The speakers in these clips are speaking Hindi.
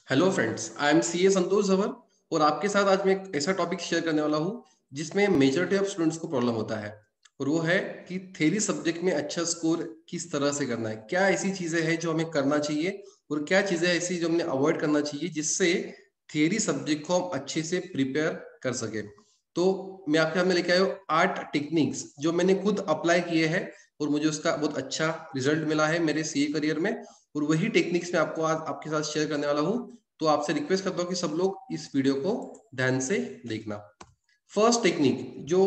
Hello friends, I am C A Santosh Javar और आपके साथ आज मैं एक ऐसा टॉपिक शेयर करने वाला हूँ जिसमें मेजॉरिटी ऑफ स्टूडेंट्स को प्रॉब्लम होता है। और वो है कि थ्योरी सब्जेक्ट में अच्छा स्कोर किस तरह से करना है। क्या ऐसी चीजें हैं जो हमें करना चाहिए और क्या चीजें ऐसी जो हमें अवॉइड करना चाहिए जिससे थ्योरी सब्जेक्ट को हम अच्छे से प्रिपेयर कर सके। तो मैं आपके सामने लेके आया हूँ 8 टेक्निक्स जो मैंने खुद अप्लाई किए हैं और मुझे उसका बहुत अच्छा रिजल्ट मिला है मेरे सीए करियर में। और वही टेक्निक्स मैं आपको आज आपके साथ शेयर करने वाला हूँ। तो आपसे रिक्वेस्ट करता हूँ कि सब लोग इस वीडियो को ध्यान से देखना। फर्स्ट टेक्निक जो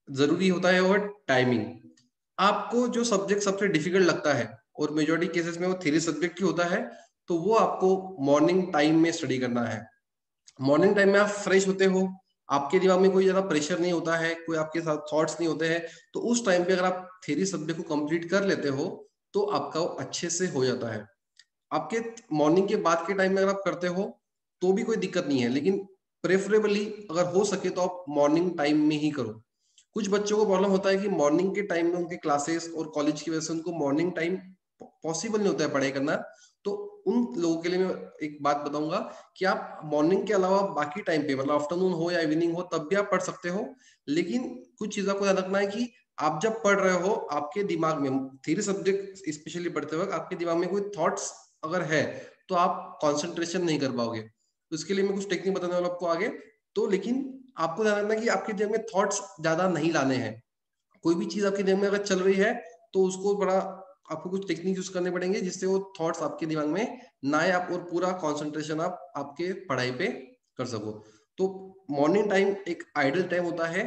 जरूरी होता है वो है टाइमिंग। आपको जो सब्जेक्ट सबसे डिफिकल्ट लगता है और मेजोरिटी केसेस में वो थ्योरी सब्जेक्ट ही होता है, तो वो आपको मॉर्निंग टाइम में स्टडी करना है। मॉर्निंग टाइम में आप फ्रेश होते हो, आपके दिमाग में कोई ज्यादा प्रेशर नहीं होता है, कोई आपके साथ थॉट्स नहीं होते हैं। तो उस टाइम पे अगर आप थ्योरी सब्जेक्ट को कंप्लीट कर लेते हो तो आपका वो अच्छे से हो जाता है। आपके मॉर्निंग के बाद के टाइम में अगर आप करते हो तो भी कोई दिक्कत नहीं है, लेकिन प्रेफरेबली अगर हो सके तो आप मॉर्निंग टाइम में ही करो। कुछ बच्चों को प्रॉब्लम होता है कि मॉर्निंग के टाइम में उनके क्लासेस और कॉलेज की वजह से उनको मॉर्निंग टाइम पॉसिबल नहीं होता है पढ़ाई करना। तो उन लोगों के लिए मैं एक बात बताऊंगा कि आप मॉर्निंग के अलावा बाकी टाइम पे, मतलब आफ्टरनून हो या इवनिंग हो, तब भी आप पढ़ सकते हो। लेकिन कुछ चीजों को याद रखना है कि आप जब पढ़ रहे हो आपके दिमाग में थ्योरी सब्जेक्ट स्पेशली पढ़ते वक्त आपके दिमाग में कोई थॉट्स अगर है तो आप कंसंट्रेशन नहीं कर पाओगे। तो इसके लिए मैं कुछ टेक्निक बताने वाला हूं आपको आगे। तो लेकिन आपको ध्यान रखना कि आपके दिमाग में थॉट्स ज्यादा नहीं लाने हैं। कोई भी चीज आपके दिमाग में अगर चल रही है तो उसको बड़ा आपको कुछ टेक्निक यूज करने पड़ेंगे जिससे वो थॉट्स आपके दिमाग में ना आए, आप और पूरा कंसंट्रेशन आप आपके पढ़ाई पे कर सको। तो मॉर्निंग टाइम एक आइडल टाइम होता है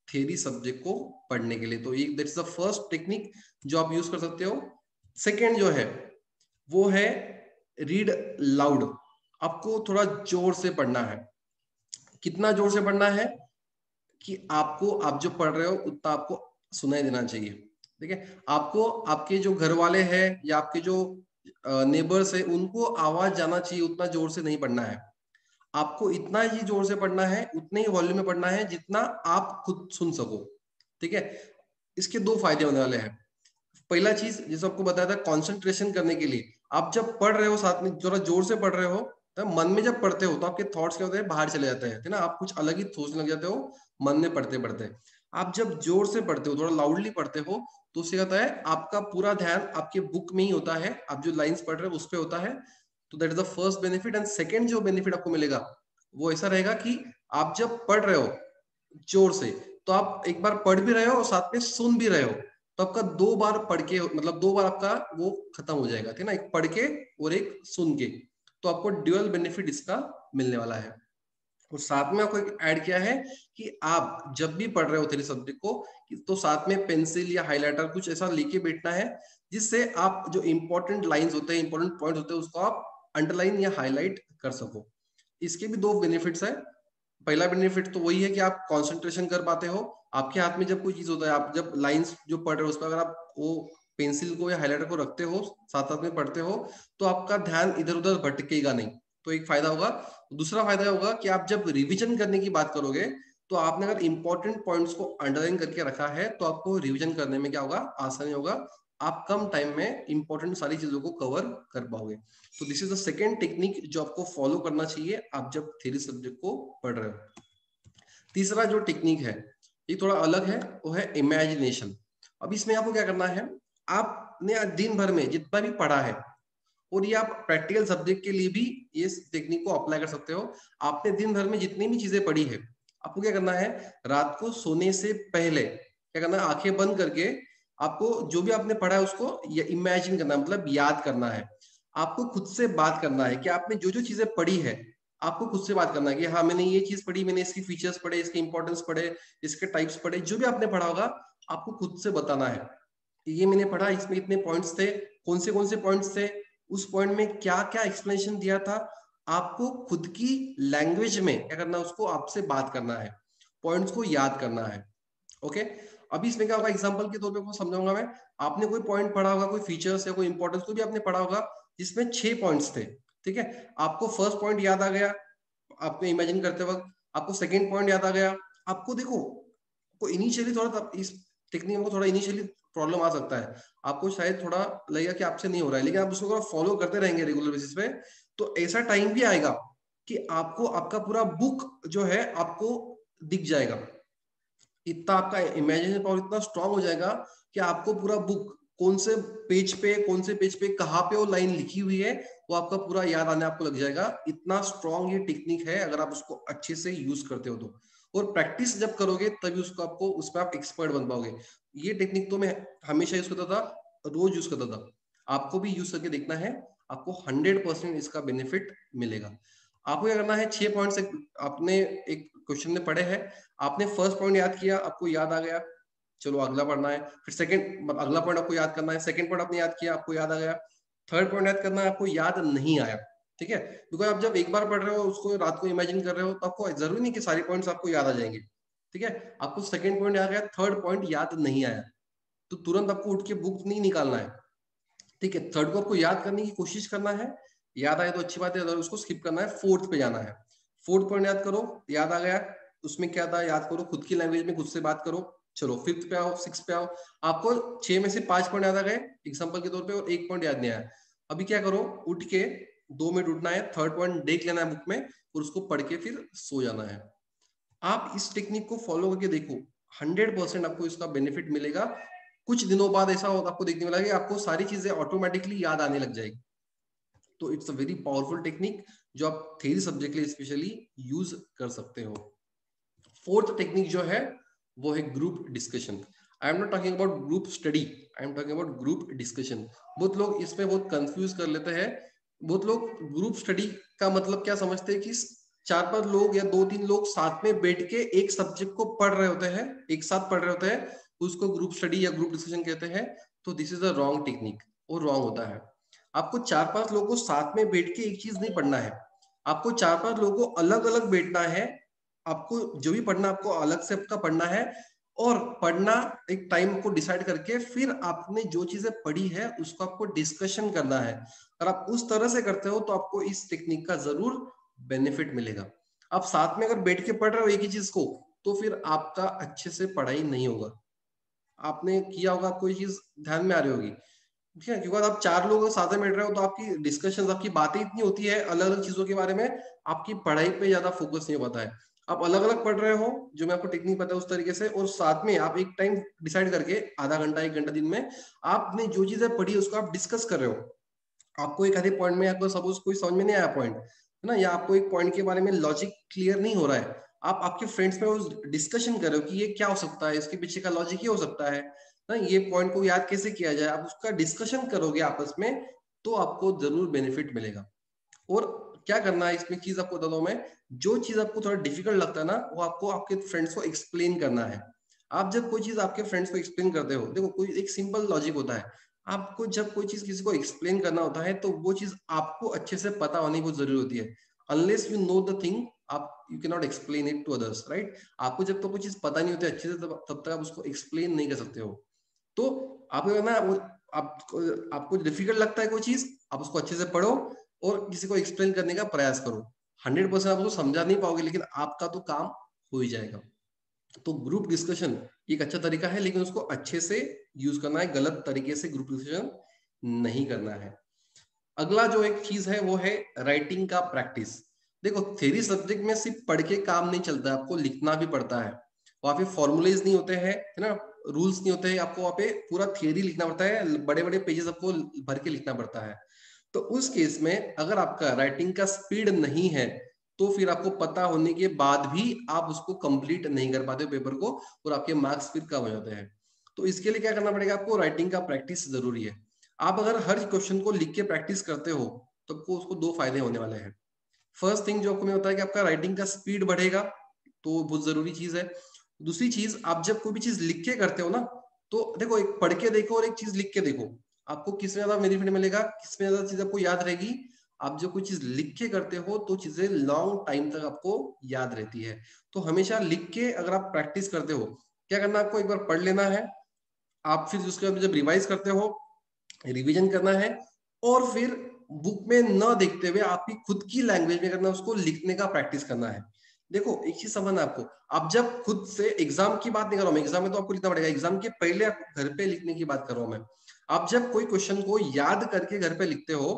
थ्योरी सब्जेक्ट को पढ़ने के लिए। तो ये दैट्स द फर्स्ट टेक्निक जो आप यूज कर सकते हो। सेकेंड जो है वो है रीड लाउड। आपको थोड़ा जोर से पढ़ना है। कितना जोर से पढ़ना है कि आपको आप जो पढ़ रहे हो उतना आपको सुनाई देना चाहिए। ठीक है, आपको आपके जो घर वाले हैं या आपके जो नेबर्स है उनको आवाज जाना चाहिए, उतना जोर से नहीं पढ़ना है। आपको इतना ही जोर से पढ़ना है, उतने ही वॉल्यूम में पढ़ना है जितना आप खुद सुन सको। ठीक है, इसके दो फायदे होने वाले हैं। पहला चीज जैसे आपको बताया था, कंसंट्रेशन करने के लिए आप जब पढ़ रहे हो साथ में थोड़ा जोर से पढ़ रहे हो, तब मन में जब पढ़ते हो तो आपके थॉट्स क्या होते हैं, बाहर चले जाते हैं, है ना। आप कुछ अलग ही सोचने लग जाते हो मन में पढ़ते पढ़ते। आप जब जोर से पढ़ते हो, थोड़ा लाउडली पढ़ते हो, तो उससे क्या होता है, आपका पूरा ध्यान आपके बुक में ही होता है, आप जो लाइंस पढ़ रहे हो उस पर होता है। तो that is the first benefit. And second जो बेनिफिट आपको मिलेगा वो ऐसा रहेगा कि आप जब पढ़ रहे हो जोर से, तो आप एक बार पढ़ भी रहे हो और साथ में सुन भी रहे हो। तो आपका दो बार पढ़ के, मतलब दो बार आपका वो खत्म हो जाएगा, ठीक ना, एक पढ़ के और एक सुन के। तो आपको ड्यूअल बेनिफिट इसका मिलने वाला है। और साथ में आपको एक ऐड किया है कि आप जब भी पढ़ रहे हो तेरे सब्जेक्ट को, तो साथ में पेंसिल या हाइलाइटर कुछ ऐसा लेके बैठना है जिससे आप जो इंपॉर्टेंट लाइंस होते हैं, इंपॉर्टेंट पॉइंट होते हैं, उसको आप अंडरलाइन या हाईलाइट कर सको। इसके भी दो बेनिफिट्स है। पहला बेनिफिट तो वही है कि आप कंसंट्रेशन कर पाते हो। आपके हाथ में जब कोई चीज होता है, आप जब लाइंस जो पढ़ रहे हो उस पर अगर आप वो पेंसिल को या हाइलाइटर को रखते हो, साथ साथ में पढ़ते हो, तो आपका ध्यान इधर उधर भटकेगा नहीं। तो एक फायदा होगा। दूसरा फायदा होगा कि आप जब रिवीजन करने की बात करोगे, तो आपने अगर इंपॉर्टेंट पॉइंट्स को अंडरलाइन करके रखा है तो आपको रिवीजन करने में क्या होगा, आसानी होगा। आप कम टाइम में इंपॉर्टेंट सारी चीजों को कवर कर पाओगे। तो this is the second technique जो आपको फॉलो करना चाहिए आप जब थ्योरी सब्जेक्ट को पढ़ रहे हो। तीसरा जो टेक्निक है ये थोड़ा अलग है, वो है इमेजिनेशन। अब इसमें आपको क्या करना है, आपने दिन भर में जितना भी पढ़ा है, और ये आप प्रैक्टिकल सब्जेक्ट के लिए भी ये टेक्निक को अप्लाई कर सकते हो। आपने दिन भर में जितनी भी चीजें पढ़ी है, आपको क्या करना है, रात को सोने से पहले क्या करना है, आंखें बंद करके आपको जो भी आपने पढ़ा है उसको इमेजिन करना है, मतलब याद करना है। आपको खुद से बात करना है कि आपने जो जो चीजें पढ़ी है, आपको खुद से बात करना है कि हाँ मैंने ये चीज पढ़ी, मैंने इसकी फीचर्स पढ़े, इसके इंपॉर्टेंस पढ़े, इसके टाइप्स पढ़े, जो भी आपने पढ़ा होगा आपको खुद से बताना है। ये मैंने पढ़ा, इसमें इतने पॉइंट्स थे, कौन से पॉइंट्स थे, उस पॉइंट में क्या क्या एक्सप्लेनेशन दिया था। आपको खुद की लैंग्वेज में क्या करना है, उसको आपसे बात करना है, पॉइंट्स को याद करना है। ओके, अभी इसमें क्या होगा, एग्जांपल के तौर पे आपको समझाऊंगा मैं। आपने कोई पॉइंट पढ़ा होगा, कोई फीचर्स या कोई इंपॉर्टेंस को भी आपने पढ़ा होगा जिसमें 6 पॉइंट्स थे। ठीक है, आपको फर्स्ट पॉइंट याद आ गया आपने इमेजिन करते वक्त, आपको सेकंड पॉइंट याद आ गया। आपको देखो को इनिशियली थोड़ा इस टेक्निक को थोड़ा इनिशियली प्रॉब्लम आ सकता है, आपको शायद थोड़ा लगेगा कि आपसे नहीं हो रहा है, लेकिन आप उसको अगर फॉलो करते रहेंगे रेगुलर बेसिस पे, तो ऐसा टाइम भी आएगा कि आपको आपका पूरा बुक जो है आपको दिख जाएगा। इतना आपका इमेजिनेशन पावर इतना स्ट्रांग हो जाएगा कि आपको पूरा बुक कौन से पेज पे कहाँ पे वो लाइन लिखी हुई है वो आपका पूरा याद आने आपको लग जाएगा। इतना स्ट्रांग ये टेक्निक है अगर आप उसको अच्छे से यूज करते हो तो, और प्रैक्टिस जब करोगे तभी उसको आपको उस पर आप एक्सपर्ट बन पाओगे। ये टेक्निक तो मैं हमेशा यूज करता था, रोज यूज करता था, आपको भी यूज करके देखना है, आपको 100% इसका बेनिफिट मिलेगा। आपको क्या करना है, 6 पॉइंट्स आपने एक क्वेश्चन में पढ़े हैं, आपने फर्स्ट पॉइंट याद किया, आपको याद आ गया, चलो अगला पढ़ना है, फिर सेकंड अगला पॉइंट आपको याद करना है, सेकंड पॉइंट आपने याद किया, आपको याद आ गया, थर्ड पॉइंट याद करना है, आपको याद नहीं आया, ठीक है, बिकॉज आप जब एक बार पढ़ रहे हो उसको रात को इमेजिन कर रहे हो तो आपको जरूरी नहीं कि सारे पॉइंट्स आपको याद आ जाएंगे, ठीक है। आपको सेकंड पॉइंट याद गया, थर्ड पॉइंट याद नहीं आया, तो तुरंत आपको उठ के बुक नहीं निकालना है, ठीक है। थर्ड को आपको याद करने की कोशिश करना है, याद आए तो अच्छी बात है, अगर उसको स्किप करना है, फोर्थ पे जाना है। फोर्थ पॉइंट याद करो, याद आ गया, उसमें क्या था याद करो, खुद की लैंग्वेज में खुद से बात करो। चलो फिफ्थ पे आओ, सिक्स पे आओ, आपको 6 में से 5 पॉइंट याद आ गए एग्जांपल के तौर पे, और एक पॉइंट याद नहीं आया। अभी क्या करो, उठ के 2 मिनट उठना है, थर्ड पॉइंट देख लेना है बुक में और उसको पढ़ के फिर सो जाना है। आप इस टेक्निक को फॉलो करके देखो, 100% आपको इसका बेनिफिट मिलेगा। कुछ दिनों बाद ऐसा होगा, आपको देखने मिलेगा कि आपको सारी चीजें ऑटोमेटिकली याद आने लग जाएगी। तो it's a very powerful technique जो आप थ्योरी सब्जेक्ट के लिए स्पेशली यूज कर सकते हो। फोर्थ टेक्निक जो है वो है group discussion. I am not talking about group study, I am talking about group discussion. बहुत लोग इसमें बहुत कंफ्यूज कर लेते हैं। बहुत लोग ग्रुप स्टडी का मतलब क्या समझते हैं कि 4-5 लोग या 2-3 लोग साथ में बैठ के एक सब्जेक्ट को पढ़ रहे होते हैं, एक साथ पढ़ रहे होते हैं, उसको ग्रुप स्टडी या ग्रुप डिस्कशन कहते हैं। तो this is a wrong technique, और रॉन्ग होता है। आपको 4-5 लोगों को साथ में बैठ के एक चीज नहीं पढ़ना है, आपको 4-5 लोगों को अलग अलग बैठना है, आपको जो भी पढ़ना आपको अलग से आपका पढ़ना है, और पढ़ना एक टाइम को डिसाइड करके फिर आपने जो चीजें पढ़ी है उसको आपको डिस्कशन करना है। अगर आप उस तरह से करते हो तो आपको इस टेक्निक का जरूर बेनिफिट मिलेगा। आप साथ में अगर बैठ के पढ़ रहे हो एक ही चीज को, तो फिर आपका अच्छे से पढ़ाई नहीं होगा। आपने किया होगा, कोई चीज ध्यान में आ रही होगी, ठीक है, क्योंकि आप 4 लोग साथ में बैठ रहे हो तो आपकी डिस्कशन, आपकी बातें इतनी होती है अलग अलग चीजों के बारे में, आपकी पढ़ाई पे ज्यादा फोकस नहीं हो पाता है। आप अलग अलग पढ़ रहे हो, जो मैं आपको टेक्निक पता है उस तरीके से, और साथ में आप एक टाइम डिसाइड करके आधा घंटा 1 घंटा दिन में आपने जो चीजें पढ़ी उसको आप डिस्कस कर रहे हो। आपको एक आधे पॉइंट में आपको सपोज कोई समझ में नहीं आया पॉइंट, है ना, या आपको एक पॉइंट के बारे में लॉजिक क्लियर नहीं हो रहा है, आप आपके फ्रेंड्स में उस डिस्कशन कर रहे हो कि ये क्या हो सकता है, इसके पीछे का लॉजिक ये हो सकता है ना, ये पॉइंट को याद कैसे किया जाए, आप उसका डिस्कशन करोगे आपस में, तो आपको जरूर बेनिफिट मिलेगा। और क्या करना है इसमें चीज आपको बता दूं मैं, जो चीज आपको थोड़ा डिफिकल्ट लगता है ना, वो आपको आपके फ्रेंड्स को एक्सप्लेन करना है। आप जब कोई चीज आपके फ्रेंड्स को एक्सप्लेन करते हो, देखो कोई एक सिंपल लॉजिक होता है, आपको जब कोई चीज किसी को एक्सप्लेन करना होता है तो वो चीज आपको अच्छे से पता होनी बहुत जरूरी होती है। Unless you know the thing, आप you can not explain it to others, right. आपको जब तो कोई चीज पता नहीं होती अच्छे से, तब तक आप उसको एक्सप्लेन नहीं कर सकते हो। तो आपको करना है, आपको डिफिकल्ट लगता है कोई चीज, आप उसको अच्छे से पढ़ो और किसी को एक्सप्लेन करने का प्रयास करो। 100% आप उसको समझा नहीं पाओगे, लेकिन आपका तो काम हो ही जाएगा। तो ग्रुप डिस्कशन एक अच्छा तरीका है, लेकिन उसको अच्छे से यूज करना है, गलत तरीके से ग्रुप डिस्कशन नहीं करना है। अगला जो एक चीज है वो है राइटिंग का प्रैक्टिस। देखो थ्योरी सब्जेक्ट में सिर्फ पढ़ के काम नहीं चलता, आपको लिखना भी पड़ता है। वहां पे फॉर्मूलेज नहीं होते हैं, है ना, रूल्स नहीं होते हैं, आपको वहां पे पूरा थियरी लिखना पड़ता है, बड़े बड़े पेजेस आपको भर के लिखना पड़ता है। तो उस केस में अगर आपका राइटिंग का स्पीड नहीं है, तो फिर आपको पता होने के बाद भी आप उसको कंप्लीट नहीं कर पाते पेपर को, और आपके मार्क्स फिर कम हो जाते हैं। तो इसके लिए क्या करना पड़ेगा, आपको राइटिंग का प्रैक्टिस जरूरी है। आप अगर हर क्वेश्चन को लिख के प्रैक्टिस करते हो तो आपको उसको 2 फायदे होने वाले हैं। फर्स्ट थिंग जो आपको मैं होता है कि आपका राइटिंग का स्पीड बढ़ेगा, तो बहुत जरूरी चीज है। दूसरी चीज, आप जब कोई भी चीज लिख के करते हो ना, तो देखो एक पढ़ के देखो और एक चीज लिख के देखो, आपको किसमें ज्यादा बेनिफिट मिलेगा, किसमें ज्यादा चीज आपको याद रहेगी। आप जब कोई चीज लिख के करते हो तो चीजें लॉन्ग टाइम तक आपको याद रहती है। तो हमेशा लिख के अगर आप प्रैक्टिस करते हो, क्या करना आपको एक बार पढ़ लेना है, आप फिर उसके बाद जब रिवाइज करते हो, रिवीजन करना है, और फिर बुक में न देखते हुए आपकी खुद की लैंग्वेज में करना, उसको लिखने का प्रैक्टिस करना है। देखो एक चीज समझना आपको, आप जब खुद से एग्जाम की बात नहीं कर रहा हूँ मैं, एग्जाम में तो आपको लिखना पड़ेगा, एग्जाम के पहले आप घर पे लिखने की बात कर रहा हूँ मैं। आप जब कोई क्वेश्चन को याद करके घर पे लिखते हो,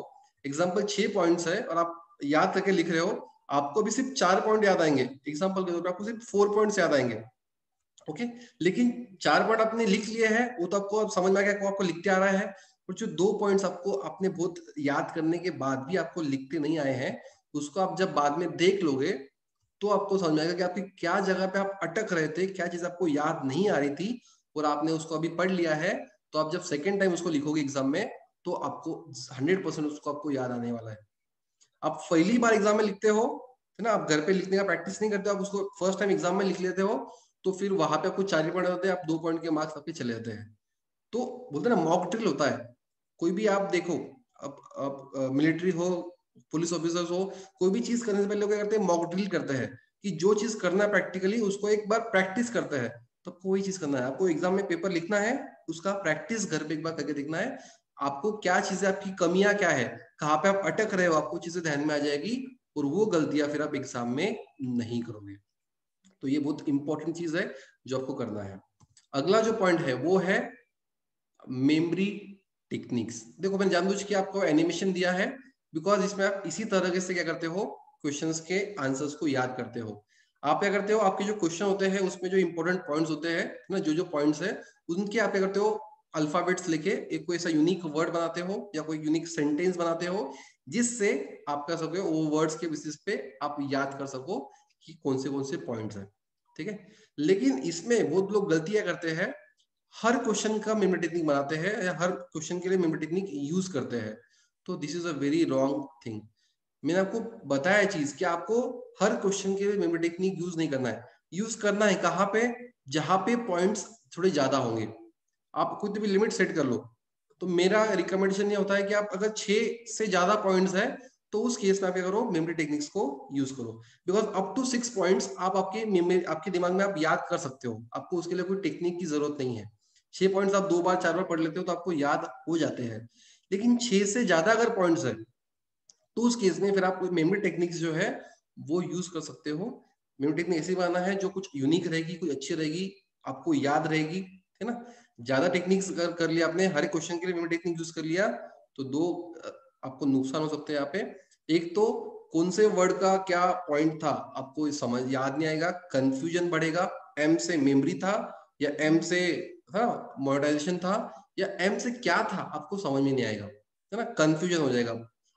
एग्जाम्पल 6 पॉइंट्स है और आप याद करके लिख रहे हो, आपको भी सिर्फ 4 पॉइंट याद आएंगे, एग्जाम्पल के तौर पर आपको सिर्फ 4 पॉइंट्स याद आएंगे, ओके। लेकिन 4 पॉइंट आपने लिख लिए हैं, वो तो आपको अब समझ में आ गया, आपको लिखते आ रहा है। और जो 2 पॉइंट्स आपको आपने बहुत याद करने के बाद भी आपको लिखते नहीं आए हैं, उसको आप जब बाद में देख लोगे तो आपको समझ में आएगा कि आपकी क्या जगह पे आप अटक रहे थे, क्या चीज आपको याद नहीं आ रही थी और आपने उसको अभी पढ़ लिया है। तो आप जब सेकेंड टाइम उसको लिखोगे एग्जाम में, तो आपको 100% उसको आपको याद आने वाला है। आप पहली बार एग्जाम में लिखते हो, है ना, आप घर पे लिखने का प्रैक्टिस नहीं करते, आप उसको फर्स्ट टाइम एग्जाम में लिख लेते हो, तो फिर वहां पे आपको 4 ही पॉइंट होते हैं, आप 2 पॉइंट के मार्क्स आपके चले जाते हैं। तो बोलते हैं ना मॉक ड्रिल होता है, कोई भी आप देखो, अब मिलिट्री हो, पुलिस ऑफिसर्स हो, कोई भी चीज करने से पहले लोग क्या करते हैं, मॉक ड्रिल करते हैं, कि जो चीज करना है प्रैक्टिकली उसको एक बार प्रैक्टिस करते हैं। तो कोई चीज करना है आपको, एग्जाम में पेपर लिखना है, उसका प्रैक्टिस घर पे एक बार करके देखना है, आपको क्या चीजें, आपकी कमियां क्या है, कहाँ पे आप अटक रहे हो, आपको चीजें ध्यान में आ जाएगी और वो गलतियां फिर आप एग्जाम में नहीं करोगे। तो ये बहुत इंपॉर्टेंट चीज है जो आपको करना है। अगला जो पॉइंट है वो है मेमोरी टेक्निक्स। देखो मैंने जानबूझ के आपको एनिमेशन दिया है, बिकॉज इसमें आप इसी तरह से क्या करते हो, क्वेश्चंस के आंसर्स को याद करते हो। आप क्या करते हो, आपके जो क्वेश्चन होते हैं उसमें जो इंपॉर्टेंट पॉइंट्स होते हैं ना, जो जो पॉइंट्स है उनके आप क्या करते हो, अल्फाबेट्स लेके एक कोई ऐसा यूनिक वर्ड बनाते हो या कोई यूनिक सेंटेंस बनाते हो, जिससे आप कर सको वो वर्ड्स के बेसिस पे आप याद कर सको कि कौन से पॉइंट्स हैं, ठीक है। लेकिन इसमें बहुत लोग गलतियां करते हैं, हर क्वेश्चन का मेमोरी टेक्निक बनाते हैं या हर क्वेश्चन के लिए मेमोरी टेक्निक यूज करते हैं। तो this is a very wrong thing. मैंने आपको बताया चीज कि आपको हर क्वेश्चन के लिए मेमोरी टेक्निक यूज नहीं करना है। यूज करना है कहाँ पे, जहां पे पॉइंट्स थोड़े ज्यादा होंगे, आप खुद भी लिमिट सेट कर लो। तो मेरा रिकमेंडेशन ये होता है कि आप अगर 6 से ज्यादा पॉइंट्स है, तो उस केस में आप क्या करो, मेमोरी टेक्निक्स को यूज करो। बिकॉज अप टू 6 पॉइंट्स आप आपके मेमोरी, आपके दिमाग में आप याद कर सकते हो, आपको उसके लिए कोई टेक्निक की जरूरत नहीं है। 6 पॉइंट्स आप 2 बार 4 बार पढ़ लेते हो तो आपको याद हो जाते हैं। लेकिन 6 से ज्यादा अगर पॉइंट्स है, तो उस केस में फिर आप मेमोरी टेक्निक्स जो है वो यूज कर सकते हो। मेमोरी टेक्निक ऐसी बनाना है जो कुछ यूनिक रहेगी, कुछ अच्छी रहेगी, आपको याद रहेगी, है ना। ज्यादा टेक्निक्स अगर कर लिया आपने, हर एक क्वेश्चन के लिए मेमोरी टेक्निक यूज कर लिया, तो दो आपको नुकसान हो सकते हैं यहाँ पे। एक तो कौन से वर्ड का क्या पॉइंट था आपको समझ याद नहीं आएगा, कंफ्यूजन बढ़ेगा, एम से मेमोरी था या एम से हाँ मोनेटाइजेशन था या एम से क्या था, आपको समझ में नहीं आएगा, है ना, कंफ्यूजन हो जाएगा।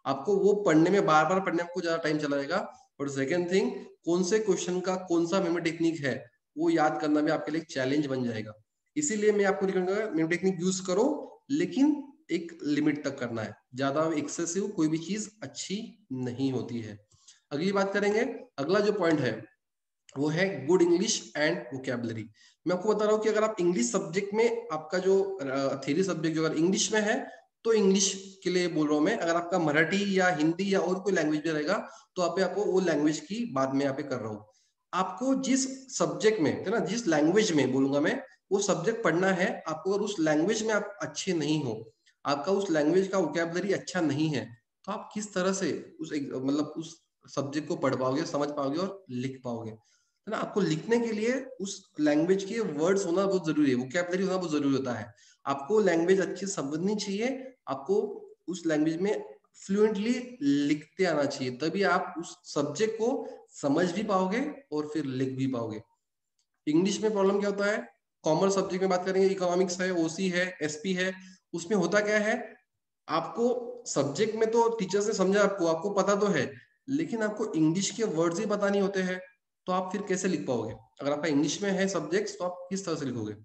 आपको वो पढ़ने में, बार बार पढ़ने में आपको ज्यादा टाइम चला जाएगा। और सेकंड थिंग, कौन से क्वेश्चन का कौन सा मेमोरी टेक्निक है वो याद करना भी आपके लिए एक चैलेंज बन जाएगा। इसीलिए मैं आपको रिकमेंड करूंगा मेमोरी टेक्निक यूज करो, लेकिन एक लिमिट तक करना है, ज्यादा एक्सेसिव कोई भी चीज अच्छी नहीं होती है। अगली बात करेंगे, अगला जो पॉइंट है वो है गुड इंग्लिश एंड वोकैबुलरी। मैं आपको बता रहा हूँ कि अगर आप इंग्लिश सब्जेक्ट में, आपका जो थ्योरी सब्जेक्ट जो अगर इंग्लिश में है, तो इंग्लिश के लिए बोल रहा हूँ मैं। अगर आपका मराठी या हिंदी या और कोई लैंग्वेज में रहेगा, तो आप आपको वो लैंग्वेज की बात में यहाँ पे कर रहा हूँ। आपको जिस सब्जेक्ट में, है ना, जिस लैंग्वेज में बोलूंगा मैं, वो सब्जेक्ट पढ़ना है आपको। अगर उस लैंग्वेज में आप अच्छे नहीं हो, आपका उस लैंग्वेज का वोकैबुलरी अच्छा नहीं है, तो आप किस तरह से उस मतलब उस सब्जेक्ट को पढ़ पाओगे, समझ पाओगे और लिख पाओगे, है ना। आपको लिखने के लिए उस लैंग्वेज के वर्ड्स होना बहुत जरूरी है, वोकैबुलरी होना बहुत जरूरी होता है। आपको लैंग्वेज अच्छी समझनी चाहिए, आपको उस लैंग्वेज में फ्लुएंटली लिखते आना चाहिए, तभी आप उस सब्जेक्ट को समझ भी पाओगे और फिर लिख भी पाओगे। इंग्लिश में प्रॉब्लम क्या होता है, कॉमर्स सब्जेक्ट में बात करेंगे, इकोनॉमिक्स है, ओसी है, एसपी है, उसमें होता क्या है, आपको सब्जेक्ट में तो टीचर्स ने समझा, आपको आपको पता तो है, लेकिन आपको इंग्लिश के वर्ड्स ही पता नहीं होते हैं, तो आप फिर कैसे लिख पाओगे। अगर आपका इंग्लिश में है सब्जेक्ट, तो आप किस तरह से लिखोगे।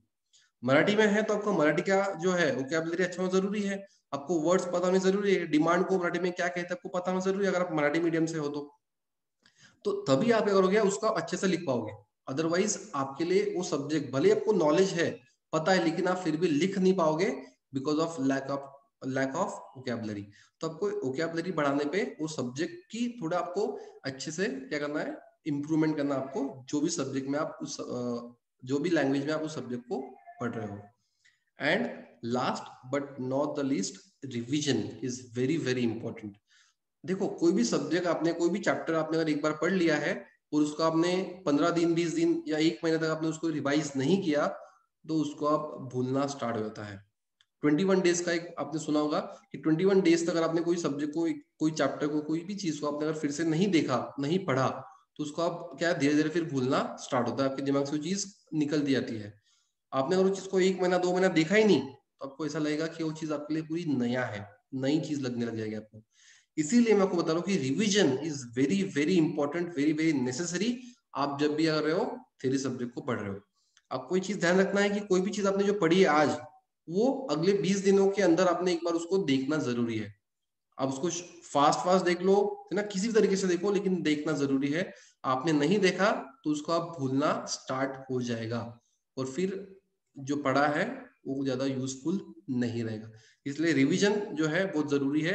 मराठी में है तो आपको मराठी का जो है वोकैबुलरी अच्छा होना जरूरी है, आपको वर्ड्स पता होने जरूरी है, डिमांड को मराठी में क्या कहते हैं आपको पता होना जरूरी है, अगर आप मराठी मीडियम से हो तो तभी आप क्या करोगे, उसका अच्छे से लिख पाओगे। अदरवाइज आपके लिए वो सब्जेक्ट, भले आपको नॉलेज है, पता है, लेकिन आप फिर भी लिख नहीं पाओगे, because of lack of vocabulary. तो आपको वोकैबुलरी बढ़ाने पे वो सब्जेक्ट की थोड़ा आपको अच्छे से क्या करना है, इंप्रूवमेंट करना आपको, जो भी सब्जेक्ट में आप उस जो भी लैंग्वेज में आप उस सब्जेक्ट को पढ़ रहे हो। And last but not the least, revision is very very important. देखो कोई भी सब्जेक्ट आपने, कोई भी चैप्टर आपने अगर एक बार पढ़ लिया है, और उसको आपने 15 दिन 20 दिन या 1 महीने तक आपने उसको रिवाइज नहीं किया, तो उसको आप भूलना स्टार्ट हो जाता है। 21 डेज का एक आपने सुना होगा कि 21 डेज तक अगर आपने कोई सब्जेक्ट को, कोई चैप्टर को, कोई भी चीज को आपने अगर फिर से नहीं देखा, नहीं पढ़ा, तो उसको आप क्या धीरे धीरे फिर भूलना स्टार्ट होता है, आपके दिमाग से वो चीज निकलती जाती है। आपने अगर उस चीज को 1 महीना 2 महीना देखा ही नहीं, तो आपको ऐसा लगेगा कि वो चीज आपके लिए पूरी नया है, नई चीज लगने लग जाएगी आपको। इसीलिए मैं आपको बता रहा हूँ कि revision is very very important, very very necessary. आप जब भी अगर रहे हो थ्योरी सब्जेक्ट को पढ़ रहे हो, आपको ये चीज ध्यान रखना है कि कोई भी चीज आपने जो पढ़ी है आज, वो अगले 20 दिनों के अंदर आपने एक बार उसको देखना जरूरी है। आप उसको फास्ट फास्ट देख लो, है ना, किसी भी तरीके से देखो, लेकिन देखना जरूरी है। आपने नहीं देखा तो उसको आप भूलना स्टार्ट हो जाएगा, और फिर जो पढ़ा है वो ज्यादा यूजफुल नहीं रहेगा। इसलिए रिवीजन जो है बहुत जरूरी है।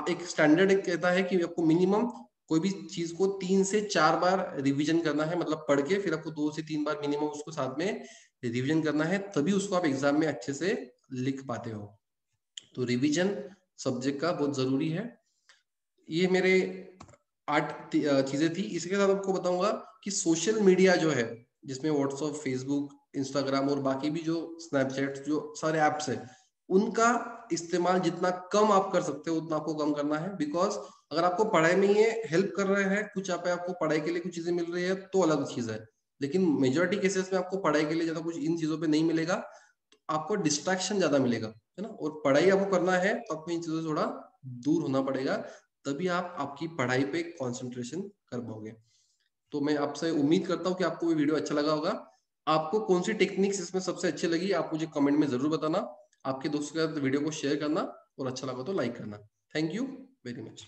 एक स्टैंडर्ड एक कहता है कि आपको मिनिमम कोई भी चीज को 3 से 4 बार रिवीजन करना है, मतलब पढ़ के फिर आपको 2 से 3 बार मिनिमम उसको साथ में रिवीजन करना है, तभी उसको आप एग्जाम में अच्छे से लिख पाते हो। तो रिवीजन सब्जेक्ट का बहुत जरूरी है। ये मेरे 8 चीजें थी। इसके साथ आपको बताऊंगा कि सोशल मीडिया जो है, जिसमें व्हाट्सएप, फेसबुक, इंस्टाग्राम और बाकी भी जो स्नैपचैट, जो सारे एप्स है, उनका इस्तेमाल जितना कम आप कर सकते हो उतना आपको कम करना है। बिकॉज अगर आपको पढ़ाई में ये हेल्प कर रहे हैं, कुछ आप आपको पढ़ाई के लिए कुछ चीजें मिल रही है, तो अलग चीज है। लेकिन मेजोरिटी केसेस में आपको पढ़ाई के लिए ज्यादा कुछ इन चीजों पे नहीं मिलेगा, तो आपको डिस्ट्रैक्शन ज्यादा मिलेगा, है ना। और पढ़ाई आपको करना है तो आपको इन चीजों से थोड़ा दूर होना पड़ेगा, तभी आप आपकी पढ़ाई पे कंसंट्रेशन कर पाओगे। तो मैं आपसे उम्मीद करता हूँ कि आपको ये वीडियो अच्छा लगा होगा। आपको कौन सी टेक्निक्स इसमें सबसे अच्छी लगी, आप मुझे कमेंट में जरूर बताना। आपके दोस्तों के साथ वीडियो को शेयर करना, और अच्छा लगा तो लाइक करना। Thank you very much.